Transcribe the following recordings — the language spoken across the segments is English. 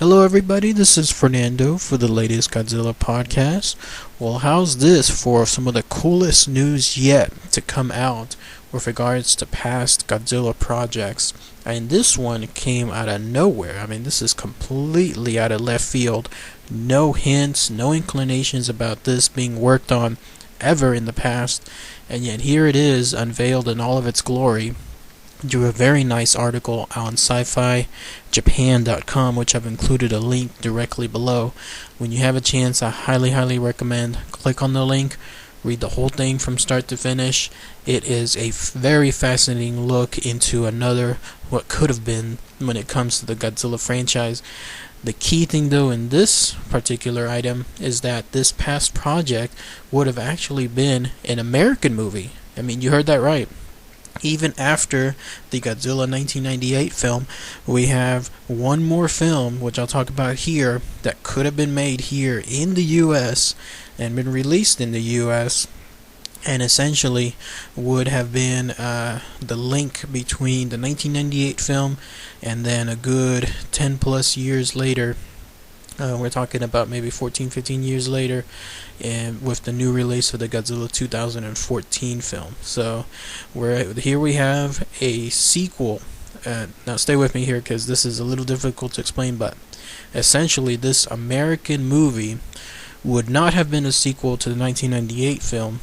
Hello, everybody. This is Fernando for the latest Godzilla podcast. Well, how's this for some of the coolest news yet to come out with regards to past Godzilla projects? And this one came out of nowhere. I mean, this is completely out of left field. No hints, no inclinations about this being worked on ever in the past. And yet here it is, unveiled in all of its glory. Do a very nice article on sci-fi-japan.com, which I've included a link directly below. When you have a chance, I highly recommend click on the link, read the whole thing from start to finish. It is a very fascinating look into another what could have been when it comes to the Godzilla franchise. The key thing though in this particular item is that this past project would have actually been an American movie. I mean, you heard that right. Even after the Godzilla 1998 film, we have one more film, which I'll talk about here, that could have been made here in the U.S. and been released in the U.S. and essentially would have been the link between the 1998 film and then a good 10 plus years later. We're talking about maybe 14-15 years later, and with the new release of the Godzilla 2014 film. So here we have a sequel. Now stay with me here because this is a little difficult to explain, but essentially this American movie would not have been a sequel to the 1998 film,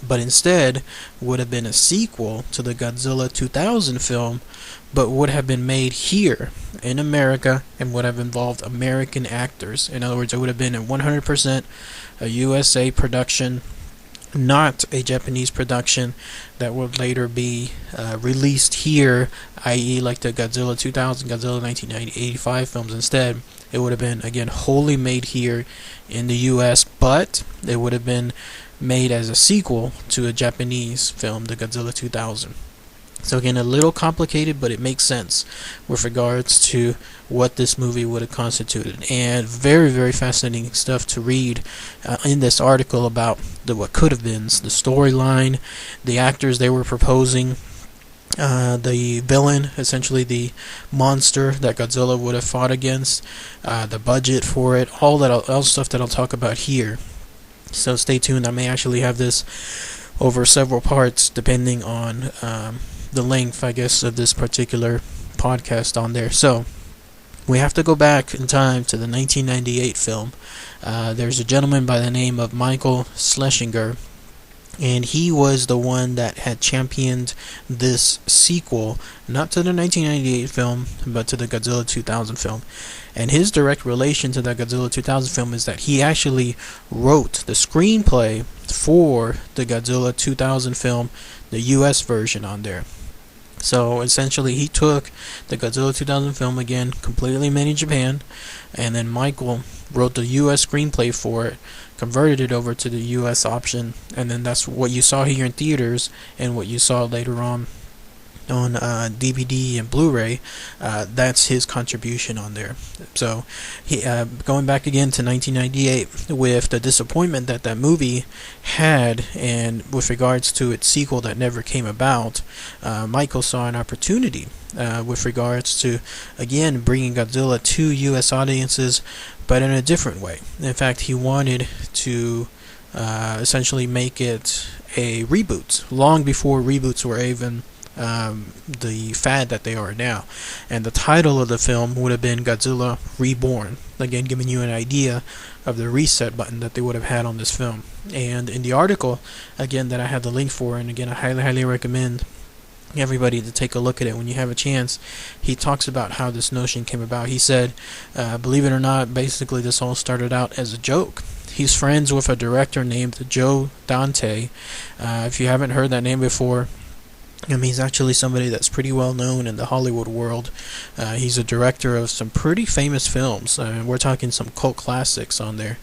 but instead would have been a sequel to the Godzilla 2000 film, but would have been made here in America and would have involved American actors. In other words, it would have been a 100% a USA production, not a Japanese production that would later be released here, i.e. like the Godzilla 2000, Godzilla 1985 films. Instead, it would have been, again, wholly made here in the US, but it would have been made as a sequel to a Japanese film, the Godzilla 2000. So again, a little complicated, but it makes sense with regards to what this movie would have constituted. And very fascinating stuff to read in this article about what could have been, the storyline, the actors they were proposing, the villain, essentially the monster that Godzilla would have fought against, the budget for it, all stuff that I'll talk about here. So stay tuned. I may actually have this over several parts depending on the length, I guess, of this particular podcast on there. So we have to go back in time to the 1998 film. There's a gentleman by the name of Michael Schlesinger, and he was the one that had championed this sequel, not to the 1998 film, but to the Godzilla 2000 film. And his direct relation to the Godzilla 2000 film is that he actually wrote the screenplay for the Godzilla 2000 film, the US version on there. So essentially he took the Godzilla 2000 film, again, completely made in Japan, and then Michael wrote the US screenplay for it, converted it over to the US option, and then that's what you saw here in theaters and what you saw later on DVD and Blu-ray. That's his contribution on there. So he going back again to 1998 with the disappointment that movie had, and with regards to its sequel that never came about, Michael saw an opportunity with regards to, again, bringing Godzilla to US audiences, but in a different way. In fact, he wanted to essentially make it a reboot long before reboots were even the fad that they are now. And the title of the film would have been Godzilla Reborn, again giving you an idea of the reset button that they would have had on this film. And in the article, again, that I have the link for, and again I highly recommend everybody to take a look at it when you have a chance, he talks about how this notion came about. He said, believe it or not, basically this all started out as a joke. He's friends with a director named Joe Dante. If you haven't heard that name before, he's actually somebody that's pretty well known in the Hollywood world. He's a director of some pretty famous films. We're talking some cult classics on there.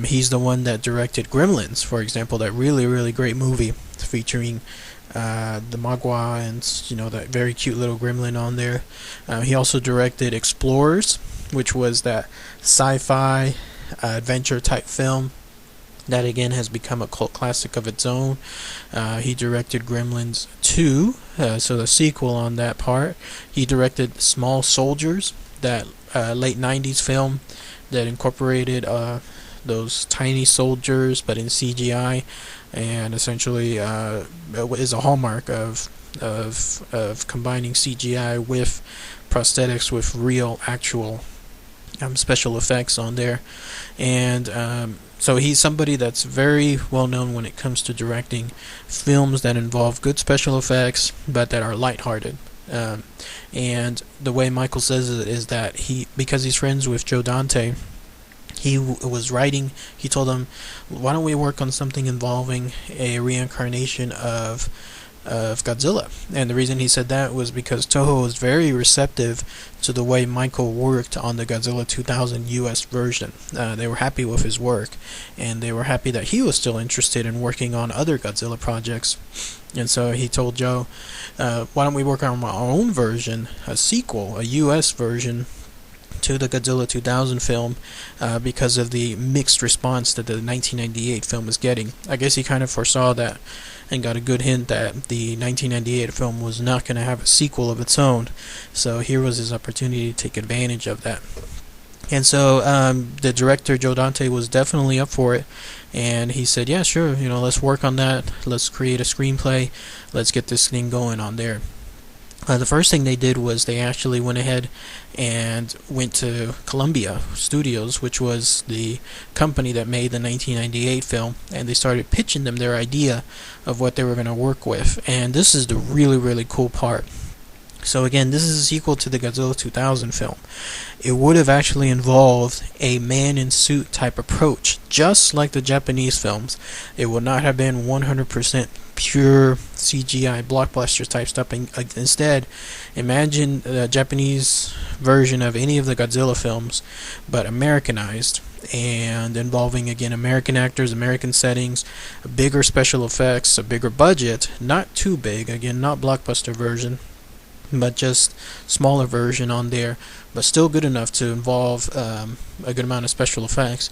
He's the one that directed Gremlins, for example, that really great movie featuring the Magua and that very cute little gremlin on there. He also directed Explorers, which was that sci-fi adventure type film that again has become a cult classic of its own. He directed Gremlins 2, so the sequel on that part. He directed Small Soldiers, that late 90s film that incorporated those tiny soldiers but in CGI, and essentially is a hallmark of combining CGI with prosthetics with real actual special effects on there. And so he's somebody that's very well known when it comes to directing films that involve good special effects but that are lighthearted. And the way Michael says it is that because he's friends with Joe Dante, he was writing, he told him, why don't we work on something involving a reincarnation of Godzilla. And the reason he said that was because Toho was very receptive to the way Michael worked on the Godzilla 2000 US version. They were happy with his work, and they were happy that he was still interested in working on other Godzilla projects. And so he told Joe, why don't we work on our own version, a sequel, a US version to the Godzilla 2000 film, because of the mixed response that the 1998 film was getting. I guess he kind of foresaw that and got a good hint that the 1998 film was not going to have a sequel of its own. So here was his opportunity to take advantage of that. And so the director, Joe Dante, was definitely up for it. And he said, yeah, sure, let's work on that. Let's create a screenplay. Let's get this thing going on there. The first thing they did was they actually went ahead and went to Columbia Studios, which was the company that made the 1998 film, and they started pitching them their idea of what they were going to work with. And this is the really, really cool part. So again, this is a sequel to the Godzilla 2000 film. It would have actually involved a man-in-suit type approach, just like the Japanese films. It would not have been 100% pure CGI blockbuster type stuff. Instead, imagine the Japanese version of any of the Godzilla films, but Americanized, and involving, again, American actors, American settings, bigger special effects, a bigger budget, not too big, again, not blockbuster version, but just smaller version on there, but still good enough to involve a good amount of special effects.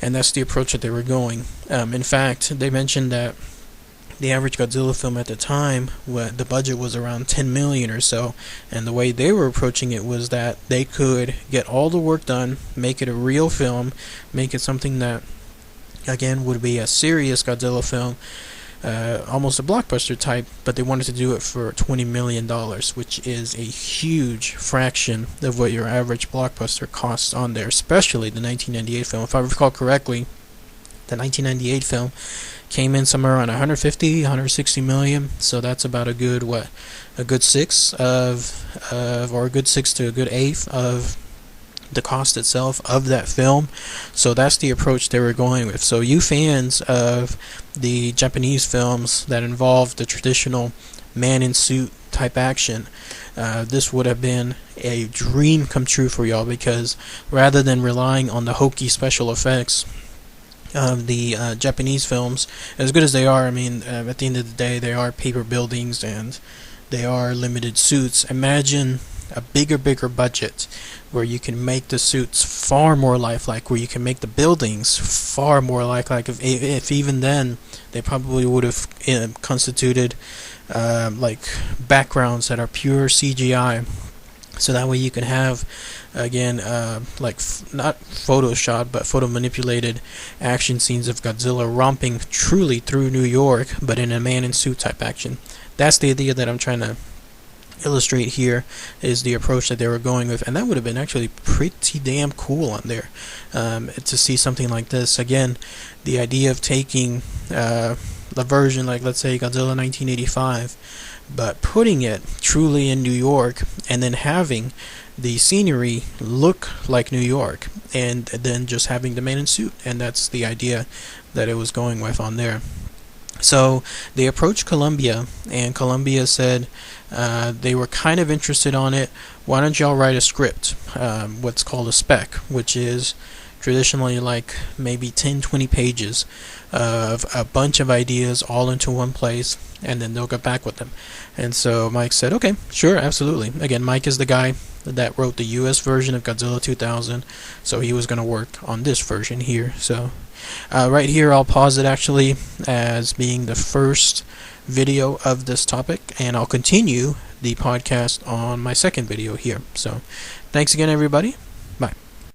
And that's the approach that they were going. In fact, they mentioned that the average Godzilla film at the time, the budget was around $10 million or so, and the way they were approaching it was that they could get all the work done, make it a real film, make it something that, again, would be a serious Godzilla film, almost a blockbuster type, but they wanted to do it for $20 million, which is a huge fraction of what your average blockbuster costs on there, especially the 1998 film. If I recall correctly, the 1998 film came in somewhere around 150, 160 million, so that's about a good six or a good six to a good eighth of the cost itself of that film. So that's the approach they were going with. So you fans of the Japanese films that involve the traditional man-in-suit type action, this would have been a dream come true for y'all, because rather than relying on the hokey special effects of the Japanese films, as good as they are, at the end of the day, they are paper buildings and they are limited suits. Imagine a bigger budget where you can make the suits far more lifelike, where you can make the buildings far more lifelike. If even then they probably would have constituted like backgrounds that are pure CGI, so that way you can have, again, like not photoshopped but photo manipulated action scenes of Godzilla romping truly through New York, but in a man-in-suit type action. That's the idea that I'm trying to illustrate here, is the approach that they were going with, and that would have been actually pretty damn cool on there, to see something like this. Again, the idea of taking the version, like let's say Godzilla 1985, but putting it truly in New York, and then having the scenery look like New York, and then just having the man in suit, and that's the idea that it was going with on there. So they approached Columbia, and Columbia said they were kind of interested on it. Why don't y'all write a script, what's called a spec, which is traditionally like maybe 10-20 pages of a bunch of ideas all into one place, and then they'll get back with them. And so Mike said, okay, sure, absolutely. Again, Mike is the guy that wrote the US version of Godzilla 2000, so he was going to work on this version here. So right here I'll pause it actually as being the first video of this topic, and I'll continue the podcast on my second video here. So thanks again, everybody. Bye.